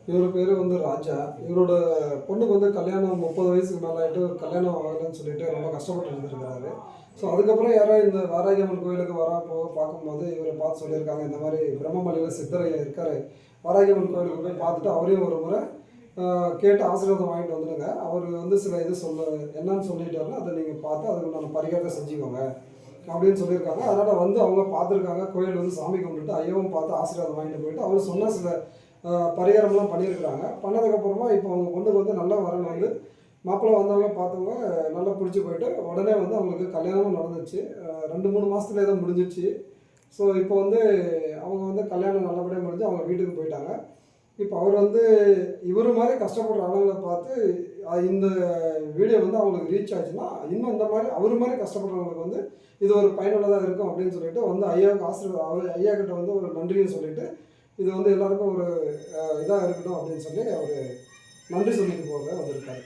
இவர் பேர் வந்து ராஜா. இவரோட பொண்ணுக்கு வந்து கல்யாணம் 30 வயசுக்கு மேலே ஆகிட்டு கல்யாணம் ஆகலைன்னு சொல்லிட்டு ரொம்ப கஷ்டப்பட்டு இருந்திருக்கிறாரு. ஸோ அதுக்கப்புறம் யாரோ இந்த வாராகியம்மன் கோயிலுக்கு போக பார்க்கும்போது இவரை பார்த்து சொல்லியிருக்காங்க, இந்த மாதிரி பிரம்மமலையில் சித்தரையா இருக்கார், வாராகியம்மன் கோயிலுக்கு போய் பார்த்துட்டு அவரையும் ஒரு முறை கேட்டு ஆசீர்வாதம் வாங்கிட்டு வந்துடுங்க. அவர் வந்து சில இது என்னன்னு சொல்லிட்டாருன்னா அதை நீங்கள் பார்த்து அதுக்கு நான் பரிகாரத்தை செஞ்சுக்கோங்க அப்படின்னு சொல்லியிருக்காங்க. அதனால் வந்து அவங்க பார்த்துருக்காங்க, கோயில் வந்து சாமி கும்பிட்டுட்டு ஐயாவும் பார்த்து ஆசீர்வாதம் வாங்கிட்டு போயிட்டு அவர் சொன்ன சில பரிகாரம்லாம் பண்ணியிருக்கிறாங்க. பண்ணதுக்கப்புறமா இப்போ அவங்க பொண்ணுக்கு வந்து நல்ல வரன் வந்து மாப்பிள்ளை வந்தவங்க பார்த்தவங்க நல்லா பிடிச்சி போயிட்டு உடனே வந்து அவங்களுக்கு கல்யாணமும் நடந்துச்சு. 2-3 மாதத்துலேயே தான் முடிஞ்சிச்சு. ஸோ இப்போ வந்து அவங்க வந்து கல்யாணம் நல்லபடியாக முடிஞ்சு அவங்க வீட்டுக்கு போயிட்டாங்க. இப்போ அவர் வந்து இவர் மாதிரி கஷ்டப்படுற ஆளுங்களை பார்த்து இந்த வீடியோ வந்து அவங்களுக்கு ரீச் ஆச்சுன்னா இன்னும் இந்த மாதிரி அவர் மாதிரி கஷ்டப்படுறவங்களுக்கு வந்து இது ஒரு பயனுள்ளதாக இருக்கும் அப்படின்னு சொல்லிட்டு வந்து ஐயாவுக்கு அவர் ஐயா கிட்ட வந்து ஒரு நன்றியை சொல்லிட்டு இது வந்து எல்லாருக்கும் ஒரு இதாக இருக்கட்டும் அப்படின்னு சொல்லி அவர் நன்றி சொல்லிட்டு போக வந்திருக்காரு.